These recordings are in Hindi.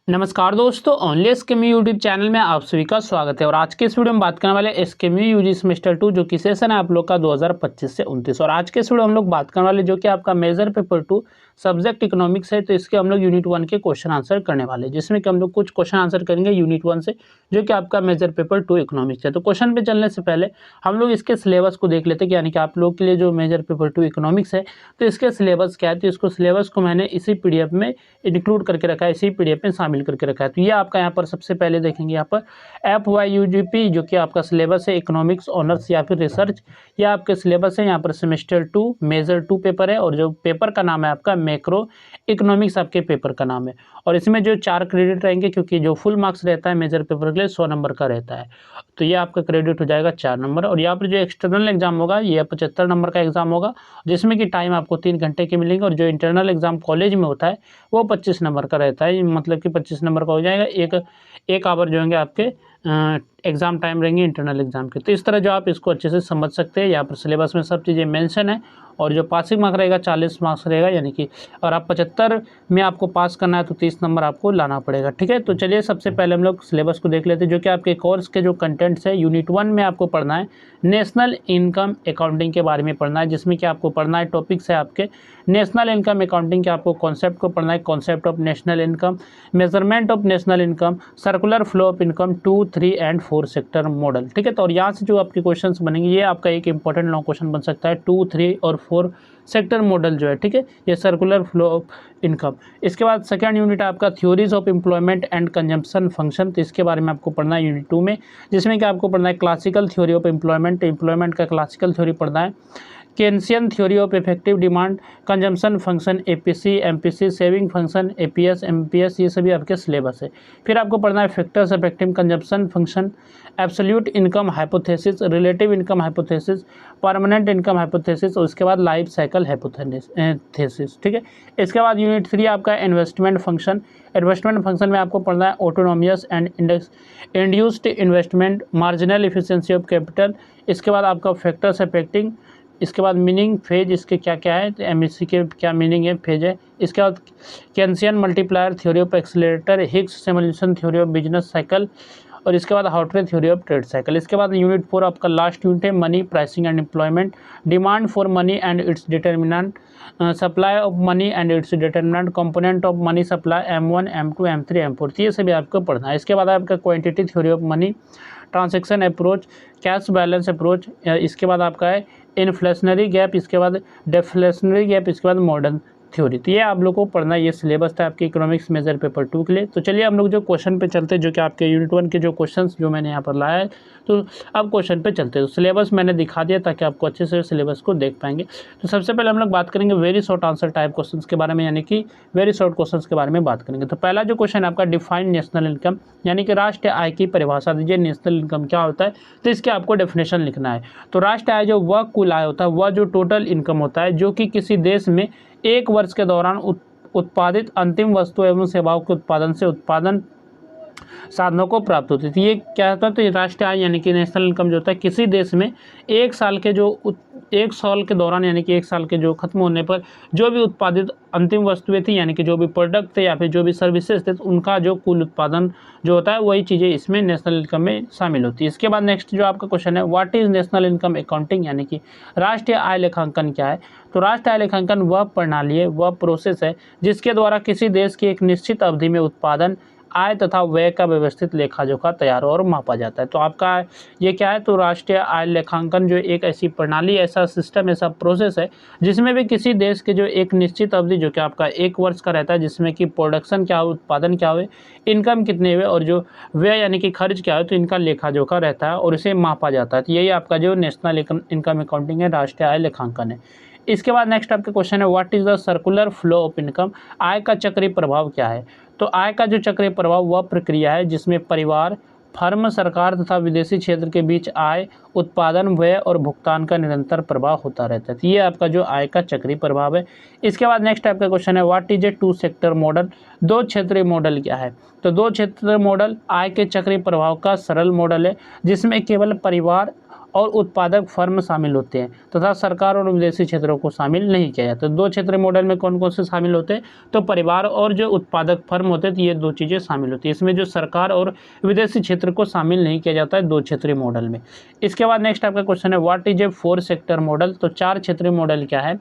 नमस्कार दोस्तों, ओनली एसकेएमयू यूट्यूब चैनल में आप सभी का स्वागत है। और आज के इस वीडियो में बात करने वाले एसकेएमयू यूजी सेमेस्टर 2 जो कि सेशन है आप लोग का 2025 से 29। और आज के इस वीडियो हम लोग बात करने वाले जो कि आपका मेजर पेपर 2 सब्जेक्ट इकोनॉमिक्स है। तो इसके हम लोग यूनिट 1 के क्वेश्चन आंसर करने वाले हैं, जिसमें कि हम लोग कुछ क्वेश्चन आंसर करेंगे यूनिट 1 से, जो कि आपका मेजर पेपर 2 इकोनॉमिक्स है। तो क्वेश्चन पे चलने से पहले हम लोग इसके सिलेबस को देख लेते हैं कि यानी कि आप लोग के लिए जो मेजर पेपर 2 इकोनॉमिक्स है तो इसके सिलेबस क्या है। तो इसको सिलेबस को मैंने इसी पीडीएफ में इंक्लूड करके रखा है, इसी पीडीएफ में शामिल करके रखा है। तो ये आपका यहाँ पर सबसे पहले देखेंगे यहाँ पर FYUGP जो कि आपका सिलेबस है इकोनॉमिक्स ऑनर्स या फिर रिसर्च, यह आपके सिलेबस है। यहाँ पर सेमेस्टर 2 मेजर 2 पेपर है और जो पेपर का नाम है आपका मैक्रो इकोनॉमिक्स आपके पेपर का नाम है। और इसमें जो 4 क्रेडिट रहेंगे, क्योंकि जो फुल मार्क्स रहता है मेजर पेपर के लिए 100 नंबर का रहता है, तो ये आपका क्रेडिट हो जाएगा 4 नंबर। और यहाँ पर जो एक्सटर्नल एग्जाम होगा ये 75 नंबर का एग्जाम होगा, जिसमें कि टाइम आपको 3 घंटे के मिलेंगे। और जो इंटरनल एग्जाम कॉलेज में होता है वो 25 नंबर का रहता है, मतलब कि 25 नंबर का हो जाएगा। एक आवर जो होंगे आपके एग्ज़ाम टाइम रहेंगे इंटरनल एग्जाम के। तो इस तरह जो आप इसको अच्छे से समझ सकते हैं, यहाँ पर सिलेबस में सब चीज़ें मेंशन है। और जो पासिंग मार्क रहेगा 40 मार्क्स रहेगा, यानी कि और आप 75 में आपको पास करना है तो 30 नंबर आपको लाना पड़ेगा। ठीक है, तो चलिए सबसे पहले हम लोग सिलेबस को देख लेते हैं, जो कि आपके कोर्स के जो कंटेंट्स है। यूनिट 1 में आपको पढ़ना है नेशनल इनकम अकाउंटिंग के बारे में पढ़ना है, जिसमें कि आपको पढ़ना है टॉपिक्स है आपके नेशनल इनकम अकाउंटिंग के, आपको कॉन्सेप्ट को पढ़ना है, concept of national income, measurement of national income, circular flow of income, 2, 3 and 4 sector model. ठीक है, तो और यहाँ से जो आपके क्वेश्चंस बनेंगे ये आपका एक इंपॉर्टेंट लॉन्ग क्वेश्चन बन सकता है 2, 3 और 4 सेक्टर मॉडल जो है। ठीक है, ये सर्कुलर फ्लो ऑफ इनकम। इसके बाद सेकंड यूनिट आपका theories of employment and consumption function, तो इसके बारे में आपको पढ़ना है यूनिट 2 में, जिसमें कि आपको पढ़ना है क्लासिकल थ्योरी ऑफ एम्प्लॉयमेंट का क्लासिकल थ्योरी पढ़ना है, Keynesian theory of effective demand, consumption function, APC, MPC, saving function, APS, MPS, ये सभी आपके सिलेबस है। फिर आपको पढ़ना है factors affecting consumption function, absolute income hypothesis, relative income hypothesis, permanent income hypothesis, और उसके बाद लाइफ साइकिल हाइपोथेसिस। ठीक है, इसके बाद यूनिट 3 आपका इन्वेस्टमेंट फंक्शन। इन्वेस्टमेंट फंक्शन में आपको पढ़ना है autonomous and induced investment, marginal efficiency of capital. इसके बाद आपका फैक्टर्स अफेक्टिंग, इसके बाद मीनिंग फेज, इसके क्या क्या है, तो MSc के क्या मीनिंग है, फेज है। इसके बाद Keynesian multiplier theory of accelerator, Hicks simulation theory of business cycle, और इसके बाद Hawtrey theory of trade cycle. इसके बाद यूनिट 4 आपका लास्ट यूनिट है money pricing and employment, demand for money and its determinant, supply of money and its determinant, component of money supply, M1, M2, M3, M4, ये सभी आपको पढ़ना है। इसके बाद आपका quantity theory of money, transaction approach, cash balance approach, इसके बाद आपका है इन्फ्लेशनरी गैप, इसके बाद डेफ्लेशनरी गैप, इसके बाद मॉडर्न थ्योरी। तो ये आप लोग को पढ़ना है, ये सिलेबस था आपके इकोनॉमिक्स मेजर पेपर 2 के लिए। तो चलिए हम लोग जो क्वेश्चन पे चलते हैं, जो कि आपके यूनिट 1 के जो क्वेश्चंस जो मैंने यहाँ पर लाया है, तो अब क्वेश्चन पे चलते हैं। तो सिलेबस मैंने दिखा दिया ताकि आपको अच्छे से सिलेबस को देख पाएंगे। तो सबसे पहले हम लोग बात करेंगे very short answer type question के बारे में, यानी कि वेरी शॉर्ट क्वेश्चन के बारे में बात करेंगे। तो पहला जो क्वेश्चन आपका डिफाइन नेशनल इनकम, यानी कि राष्ट्रीय आय की परिभाषा दीजिए। नेशनल इनकम क्या होता है, तो इसके आपको डेफिनेशन लिखना है। तो राष्ट्रीय आय जो वह कुल आय होता है, वह जो टोटल इनकम होता है जो कि किसी देश में एक वर्ष के दौरान उत्पादित अंतिम वस्तु एवं सेवाओं के उत्पादन से उत्पादन साधनों को प्राप्त होती थी। ये क्या होता है, तो ये राष्ट्रीय आय यानी कि नेशनल इनकम जो होता है किसी देश में एक साल के दौरान, यानी कि एक साल के जो खत्म होने पर जो भी उत्पादित अंतिम वस्तुएं थी, यानी कि जो भी प्रोडक्ट थे या फिर जो भी सर्विसेज थे, उनका जो कुल उत्पादन जो होता है वही चीज़ें इसमें नेशनल इनकम में शामिल होती है। इसके बाद नेक्स्ट जो आपका क्वेश्चन है, what is national income accounting, यानी कि राष्ट्रीय आय लेखांकन क्या है। तो राष्ट्रीय आय लेखांकन वह प्रणाली है, वह प्रोसेस है जिसके द्वारा किसी देश की एक निश्चित अवधि में उत्पादन, आय तथा व्यय का व्यवस्थित लेखा जोखा तैयार और मापा जाता है। तो आपका ये क्या है, तो राष्ट्रीय आय लेखांकन जो एक ऐसी प्रणाली, ऐसा सिस्टम, ऐसा प्रोसेस है जिसमें भी किसी देश के जो एक निश्चित अवधि जो कि आपका एक वर्ष का रहता है, जिसमें कि प्रोडक्शन क्या हो, उत्पादन क्या हुए, इनकम कितने हुए और जो व्यय यानी कि खर्च क्या हो, तो इनका लेखा जोखा रहता है और इसे मापा जाता है। तो यही आपका जो नेशनल इनकम अकाउंटिंग है, राष्ट्रीय आय लेखांकन है। इसके बाद नेक्स्ट आपका क्वेश्चन है, what is the circular flow of income, आय का चक्रीय प्रभाव क्या है। तो आय का जो चक्रीय प्रभाव वह प्रक्रिया है जिसमें परिवार, फर्म, सरकार तथा विदेशी क्षेत्र के बीच आय, उत्पादन, व्यय और भुगतान का निरंतर प्रवाह होता रहता है। तो ये आपका जो आय का चक्रीय प्रभाव है। इसके बाद नेक्स्ट आपका क्वेश्चन है, what is a 2 sector model, 2 क्षेत्रीय मॉडल क्या है। तो 2 क्षेत्रीय मॉडल आय के चक्रीय प्रभाव का सरल मॉडल है जिसमें केवल परिवार और उत्पादक फर्म शामिल होते हैं तथा सरकार और विदेशी क्षेत्रों को शामिल नहीं किया जाता। दो क्षेत्रीय मॉडल में कौन कौन से शामिल होते हैं, तो परिवार और जो उत्पादक फर्म होते हैं, तो ये दो चीज़ें शामिल होती है। इसमें जो सरकार और विदेशी क्षेत्र को शामिल नहीं किया जाता है दो क्षेत्रीय मॉडल में। इसके बाद नेक्स्ट आपका क्वेश्चन है what is a 4 sector model. तो 4 क्षेत्रीय मॉडल क्या है,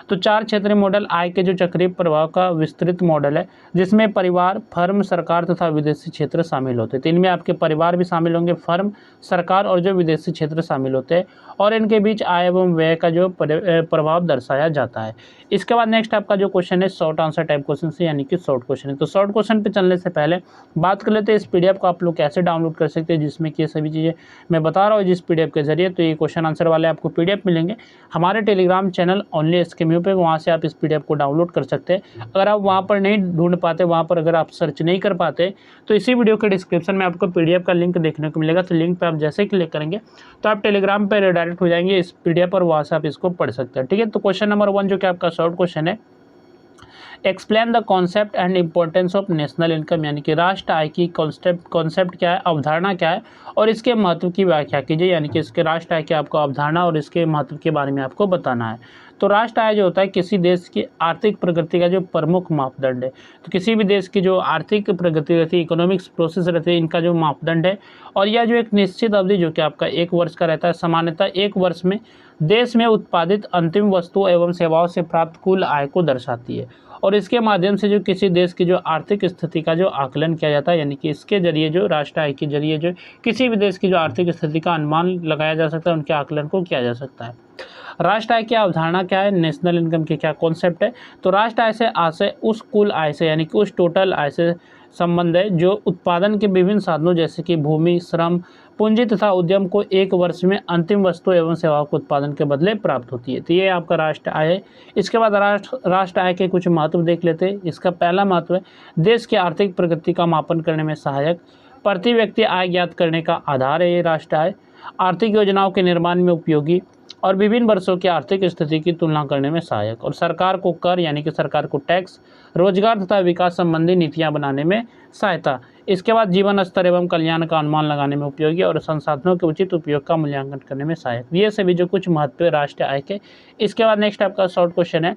तो 4 क्षेत्रीय मॉडल आय के जो चक्रीय प्रभाव का विस्तृत मॉडल है जिसमें परिवार, फर्म, सरकार तथा विदेशी क्षेत्र शामिल होते हैं। तो इनमें आपके परिवार भी शामिल होंगे, फर्म, सरकार और जो विदेशी क्षेत्र शामिल होते हैं और इनके बीच आय एवं व्यय का जो प्रभाव दर्शाया जाता है। इसके बाद नेक्स्ट आपका जो क्वेश्चन है शॉर्ट आंसर टाइप क्वेश्चन से, यानी कि शॉर्ट क्वेश्चन है। तो शॉर्ट क्वेश्चन पे चलने से पहले बात कर लेते हैं इस पीडीएफ को आप लोग कैसे डाउनलोड कर सकते हैं, जिसमें कि ये सभी चीज़ें मैं बता रहा हूँ जिस पीडीएफ के जरिए। तो ये क्वेश्चन आंसर वाले आपको पीडीएफ मिलेंगे हमारे टेलीग्राम चैनल ओनली एसकेएमयू पे, वहाँ से आप इस पीडीएफ को डाउनलोड कर सकते हैं। अगर आप वहाँ पर नहीं ढूंढ पाते, वहाँ पर अगर आप सर्च नहीं कर पाते, तो इसी वीडियो के डिस्क्रिप्शन में आपको पीडीएफ का लिंक देखने को मिलेगा। तो लिंक पे आप जैसे क्लिक करेंगे तो आप टेलीग्राम पर रिडायरेक्ट हो जाएंगे इस पीडीएफ पर, वहाँ से आप इसको पढ़ सकते हैं। ठीक है, तो क्वेश्चन नंबर 1 जो कि आपका शॉर्ट क्वेश्चन है, explain the concept and importance of national income, यानी कि राष्ट्र आय की कॉन्सेप्ट क्या है, अवधारणा क्या है और इसके महत्व की व्याख्या कीजिए। यानी कि इसके राष्ट्र आय की आपको अवधारणा और इसके महत्व के बारे में आपको बताना है। तो राष्ट्र आय जो होता है किसी देश की आर्थिक प्रगति का जो प्रमुख मापदंड है। तो किसी भी देश की जो आर्थिक प्रगति रहती है, इकोनॉमिक्स प्रोसेस रहती है, इनका जो मापदंड है और यह जो एक निश्चित अवधि जो कि आपका 1 वर्ष का रहता है, सामान्यतः 1 वर्ष में देश में उत्पादित अंतिम वस्तुओं एवं सेवाओं से प्राप्त कुल आय को दर्शाती है और इसके माध्यम से जो किसी देश की जो आर्थिक स्थिति का जो आकलन किया जाता है, यानी कि इसके जरिए जो राष्ट्र आय के जरिए जो किसी भी देश की जो आर्थिक स्थिति का अनुमान लगाया जा सकता है, उनके आकलन को किया जा सकता है। राष्ट्र आय की अवधारणा क्या है, नेशनल इनकम की क्या कॉन्सेप्ट है, तो राष्ट्र आय से आशय उस कुल आय से यानी कि उस टोटल आय से संबंध है जो उत्पादन के विभिन्न साधनों जैसे कि भूमि, श्रम, पूंजी तथा उद्यम को 1 वर्ष में अंतिम वस्तु एवं सेवाओं के उत्पादन के बदले प्राप्त होती है। तो ये आपका राष्ट्र आय है। इसके बाद राष्ट्र आय के कुछ महत्व देख लेते हैं। इसका पहला महत्व है देश की आर्थिक प्रगति का मापन करने में सहायक, प्रति व्यक्ति आय ज्ञात करने का आधार है ये राष्ट्र आय, आर्थिक योजनाओं के निर्माण में उपयोगी और विभिन्न वर्षों की आर्थिक स्थिति की तुलना करने में सहायक, और सरकार को कर यानी कि सरकार को टैक्स, रोजगार तथा विकास संबंधी नीतियां बनाने में सहायता। इसके बाद जीवन स्तर एवं कल्याण का अनुमान लगाने में उपयोगी और संसाधनों के उचित उपयोग का मूल्यांकन करने में सहायक। ये सभी जो कुछ महत्व है राष्ट्र आय के। इसके बाद नेक्स्ट आपका शॉर्ट क्वेश्चन है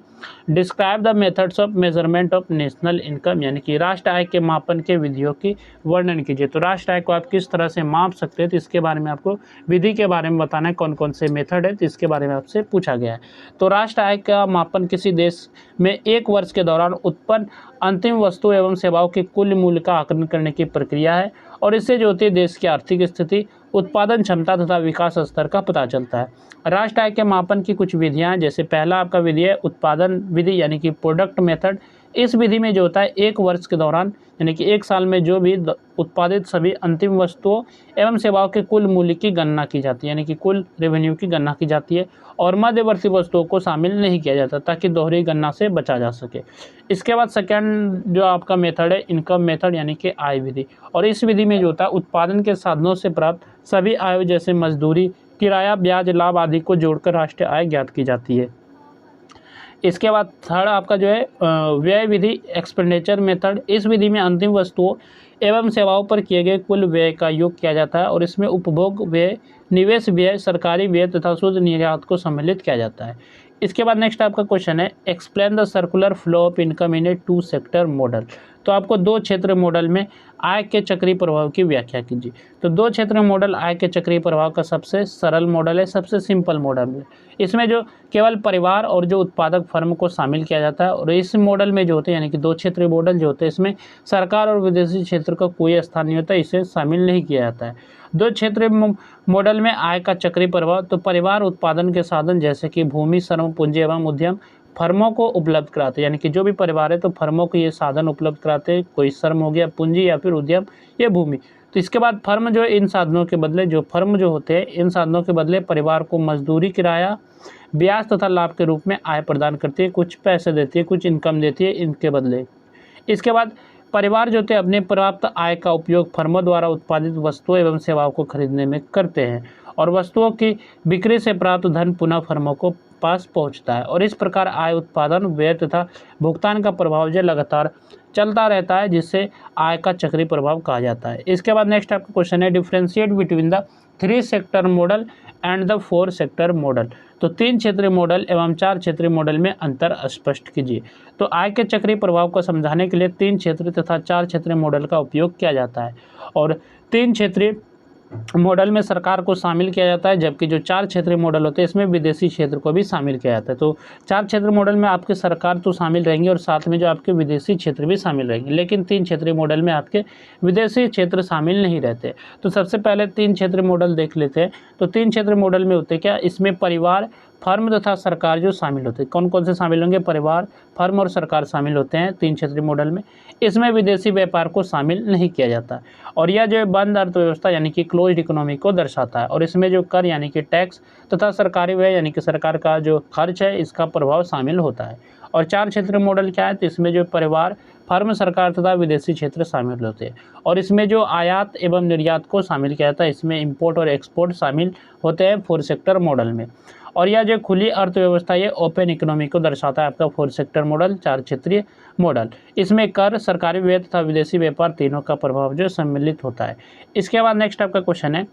describe the methods of measurement of national income, यानी कि राष्ट्र आय के मापन के विधियों की वर्णन कीजिए। तो राष्ट्र आय को आप किस तरह से माप सकते हैं, तो इसके बारे में आपको विधि के बारे में बताना है, कौन कौन से मेथड है, तो इसके बारे में आपसे पूछा गया है। तो राष्ट्र आय का मापन किसी देश में 1 वर्ष के दौरान उत्पन्न अंतिम वस्तु एवं सेवाओं के कुल मूल्य का आकलन करने की प्रक्रिया है और इससे जो होती है देश की आर्थिक स्थिति, उत्पादन क्षमता तथा विकास स्तर का पता चलता है। राष्ट्र आय के मापन की कुछ विधियां, जैसे पहला आपका विधि है उत्पादन विधि यानी कि प्रोडक्ट मेथड। इस विधि में जो होता है 1 वर्ष के दौरान यानी कि 1 साल में जो भी उत्पादित सभी अंतिम वस्तुओं एवं सेवाओं के कुल मूल्य की गणना की जाती है, यानी कि कुल रेवेन्यू की गणना की जाती है और मध्यवर्ती वस्तुओं को शामिल नहीं किया जाता ताकि दोहरी गणना से बचा जा सके। इसके बाद सेकेंड जो आपका मेथड है इनकम मेथड यानी कि आय विधि, और इस विधि में जो होता है उत्पादन के साधनों से प्राप्त सभी आय जैसे मजदूरी, किराया, ब्याज, लाभ आदि को जोड़कर राष्ट्रीय आय ज्ञात की जाती है। इसके बाद थर्ड आपका जो है व्यय विधि एक्सपेंडिचर मेथड। इस विधि में अंतिम वस्तुओं एवं सेवाओं पर किए गए कुल व्यय का योग किया जाता है और इसमें उपभोग व्यय, निवेश व्यय, सरकारी व्यय तथा शुद्ध निर्यात को सम्मिलित किया जाता है। इसके बाद नेक्स्ट आपका क्वेश्चन है explain the circular flow of income in A 2 sector model. तो आपको 2 क्षेत्र मॉडल में आय के चक्रीय प्रभाव की व्याख्या कीजिए। तो 2 क्षेत्र मॉडल आय के चक्रीय प्रभाव का सबसे सरल मॉडल है, सबसे सिंपल मॉडल है। इसमें जो केवल परिवार और जो उत्पादक फर्म को शामिल किया जाता है और इस मॉडल में जो होते हैं यानी कि 2 क्षेत्रीय मॉडल जो होते हैं इसमें सरकार और विदेशी क्षेत्र का कोई स्थान नहीं होता, इसे शामिल नहीं किया जाता है। 2 क्षेत्रीय मॉडल में आय का चक्रीय प्रभाव, तो परिवार उत्पादन के साधन जैसे कि भूमि, श्रम, पूंजी एवं उद्यम फर्मों को उपलब्ध कराते हैं, यानी कि जो भी परिवार है तो फर्मों को ये साधन उपलब्ध कराते हैं, कोई श्रम हो गया, पूंजी या फिर उद्यम, ये भूमि। तो इसके बाद फर्म जो इन साधनों के बदले जो फर्म जो होते हैं इन साधनों के बदले परिवार को मजदूरी, किराया, ब्याज तथा लाभ के रूप में आय प्रदान करती है, कुछ पैसे देती है, कुछ इनकम देती है इनके बदले। इसके बाद परिवार जो होते हैं अपने प्राप्त आय का उपयोग फर्मों द्वारा उत्पादित वस्तुओं एवं सेवाओं को खरीदने में करते हैं और वस्तुओं की बिक्री से प्राप्त धन पुनः फर्मों को पास पहुंचता है। और इस प्रकार आय, उत्पादन, व्यय तथा भुगतान का प्रभाव जो लगातार चलता रहता है, जिससे आय का चक्रीय प्रभाव कहा जाता है। इसके बाद नेक्स्ट आपका क्वेश्चन है, differentiate between the 3 sector model and the 4 sector model. तो 3 क्षेत्रीय मॉडल एवं 4 क्षेत्रीय मॉडल में अंतर स्पष्ट कीजिए। तो आय के चक्रीय प्रभाव को समझाने के लिए 3 क्षेत्रीय तथा 4 क्षेत्रीय मॉडल का उपयोग किया जाता है। और 3 क्षेत्रीय मॉडल में सरकार को शामिल किया जाता है, जबकि जो 4 क्षेत्रीय मॉडल होते हैं इसमें विदेशी क्षेत्र को भी शामिल किया जाता है। तो 4 क्षेत्रीय मॉडल में आपके सरकार तो शामिल रहेंगे और साथ में जो आपके विदेशी क्षेत्र भी शामिल रहेंगे, लेकिन 3 क्षेत्रीय मॉडल में आपके विदेशी क्षेत्र शामिल नहीं रहते। तो सबसे पहले 3 क्षेत्रीय मॉडल देख लेते हैं। तो 3 क्षेत्रीय मॉडल में होते क्या, इसमें परिवार, फर्म तथा सरकार जो शामिल होते हैं। कौन कौन से शामिल होंगे, परिवार, फर्म और सरकार शामिल होते हैं 3 क्षेत्रीय मॉडल में। इसमें विदेशी व्यापार को शामिल नहीं किया जाता। और यह जो बंद अर्थव्यवस्था यानी कि क्लोज्ड इकोनॉमी को दर्शाता है। और इसमें जो कर यानी कि टैक्स तथा सरकारी व्यय यानी कि सरकार का जो खर्च है, इसका प्रभाव शामिल होता है। और 4 क्षेत्रीय मॉडल क्या है, तो इसमें जो परिवार, फर्म, सरकार तथा विदेशी क्षेत्र शामिल होते हैं। और इसमें जो आयात एवं निर्यात को शामिल किया जाता है, इसमें इंपोर्ट और एक्सपोर्ट शामिल होते हैं 4 सेक्टर मॉडल में। और यह जो खुली अर्थव्यवस्था, ये ओपन इकोनॉमी को दर्शाता है आपका 4 सेक्टर मॉडल, 4 क्षेत्रीय मॉडल। इसमें कर, सरकारी व्यय तथा विदेशी व्यापार तीनों का प्रभाव जो सम्मिलित होता है। इसके बाद नेक्स्ट आपका क्वेश्चन है,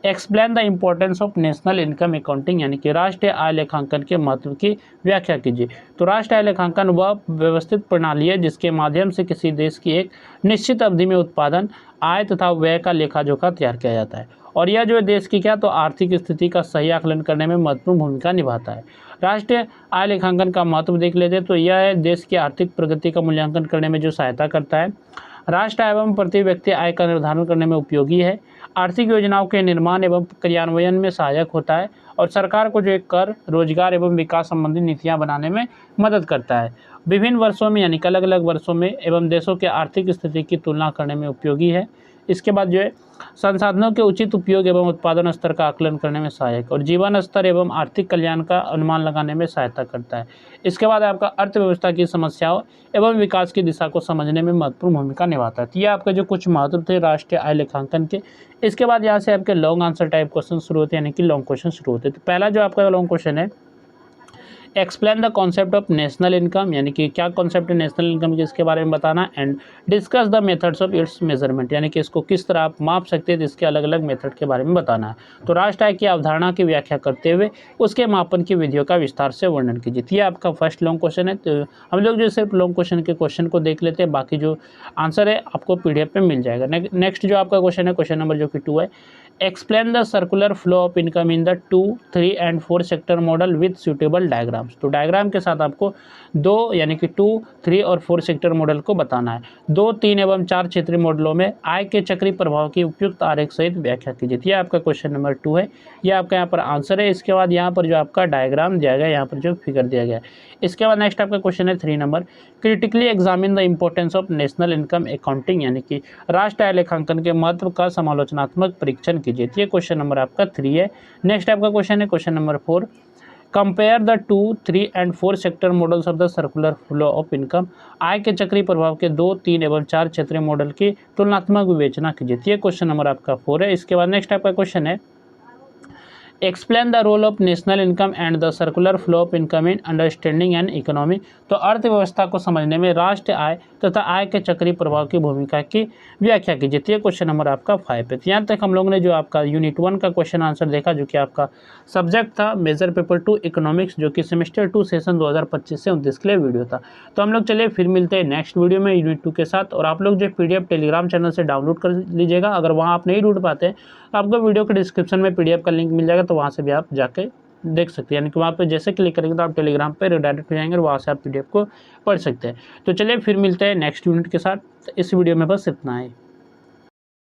explain the importance of national income accounting यानी कि राष्ट्रीय आय लेखांकन के महत्व की व्याख्या कीजिए। तो राष्ट्रीय आय लेखांकन वह व्यवस्थित प्रणाली है जिसके माध्यम से किसी देश की एक निश्चित अवधि में उत्पादन, आय तथा व्यय का लेखा जोखा तैयार किया जाता है। और यह जो देश की क्या, तो आर्थिक स्थिति का सही आकलन करने में महत्वपूर्ण भूमिका निभाता है। राष्ट्रीय आय लेखांकन का महत्व देख लेते हैं। तो यह है देश की आर्थिक प्रगति का मूल्यांकन करने में जो सहायता करता है। राष्ट्र आय एवं प्रति व्यक्ति आय का निर्धारण करने में उपयोगी है। आर्थिक योजनाओं के निर्माण एवं क्रियान्वयन में सहायक होता है। और सरकार को जो एक कर, रोजगार एवं विकास संबंधी नीतियां बनाने में मदद करता है। विभिन्न वर्षों में यानी कि अलग अलग वर्षों में एवं देशों के आर्थिक स्थिति की तुलना करने में उपयोगी है। इसके बाद जो है संसाधनों के उचित उपयोग एवं उत्पादन स्तर का आकलन करने में सहायक, और जीवन स्तर एवं आर्थिक कल्याण का अनुमान लगाने में सहायता करता है। इसके बाद आपका अर्थव्यवस्था की समस्याओं एवं विकास की दिशा को समझने में महत्वपूर्ण भूमिका निभाता है। तो ये आपके जो कुछ महत्व थे राष्ट्रीय आय लेखांकन के। इसके बाद यहाँ से आपके लॉन्ग आंसर टाइप क्वेश्चन शुरू होते हैं, यानी कि लॉन्ग क्वेश्चन शुरू होते हैं। तो पहला जो आपका लॉन्ग क्वेश्चन है, explain the concept of national income यानी कि क्या कॉन्सेप्ट है नेशनल इनकम के, इसके बारे में बताना। And discuss the methods of its measurement यानी कि इसको किस तरह आप माप सकते हैं, इसके अलग अलग मेथड के बारे में बताना है। तो राष्ट्र आय की अवधारणा की व्याख्या करते हुए उसके मापन की विधियों का विस्तार से वर्णन कीजिए। ये आपका फर्स्ट लॉन्ग क्वेश्चन है। तो हम लोग जो सिर्फ लॉन्ग क्वेश्चन के क्वेश्चन को देख लेते हैं, बाकी जो आंसर है आपको PDF पे मिल जाएगा। नेक्स्ट जो आपका क्वेश्चन है, क्वेश्चन नंबर जो कि 2 है, explain the circular flow of income in the 2, 3 and 4 sector model with suitable diagrams. तो डायग्राम के साथ आपको 2 यानी कि 2, 3 और 4 सेक्टर मॉडल को बताना है। 2, 3 एवं 4 क्षेत्रीय मॉडलों में आय के चक्रीय प्रभाव की उपयुक्त आरेख सहित व्याख्या कीजिए। यह आपका क्वेश्चन नंबर 2 है। यह आपका यहाँ पर आंसर है। इसके बाद यहाँ पर जो आपका डायग्राम दिया गया है, यहाँ पर जो फिगर दिया गया है। इसके बाद नेक्स्ट आपका क्वेश्चन है 3 number, critically examine the importance of national income accounting यानी कि राष्ट्रीय आय लेखांकन के महत्व का समालोचनात्मक परीक्षण कीजिए। ये क्वेश्चन नंबर आपका 3 है। नेक्स्ट आपका क्वेश्चन है question number 4, compare the 2, 3 and 4 sector models of the circular flow of income. आय के चक्रीय प्रभाव के 2, 3 एवं 4 क्षेत्रीय मॉडल की तुलनात्मक विवेचना कीजिए। ये क्वेश्चन नंबर आपका 4 है। इसके बाद नेक्स्ट आपका क्वेश्चन है, explain the role of national income and the circular flow of income in understanding and economy. तो अर्थव्यवस्था को समझने में राष्ट्रीय आय तथा आय के चक्रीय प्रभाव की भूमिका की व्याख्या कीजिए। ये क्वेश्चन नंबर आपका 5 है। यहाँ तक हम लोगों ने जो आपका यूनिट 1 का क्वेश्चन आंसर देखा, जो कि आपका सब्जेक्ट था मेजर पेपर 2 इकोनॉमिक्स, जो कि सेमेस्टर 2 सेशन 2025 से 29 के लिए वीडियो था। तो हम लोग चलिए फिर मिलते हैं नेक्स्ट वीडियो में यूनिट 2 के साथ। और आप लोग जो PDF टेलीग्राम चैनल से डाउनलोड कर लीजिएगा। अगर वहाँ आप नहीं ढूंढ पाते तो आपको वीडियो के डिस्क्रिप्शन में PDF का लिंक मिल जाएगा, तो वहाँ से भी आप जाके देख सकते हैं। यानी कि वहाँ पे जैसे क्लिक करेंगे तो आप टेलीग्राम पे रिडायरेक्ट हो जाएंगे और वहाँ से आप PDF को पढ़ सकते हैं। तो चलिए फिर मिलते हैं नेक्स्ट यूनिट के साथ। इस वीडियो में बस इतना ही।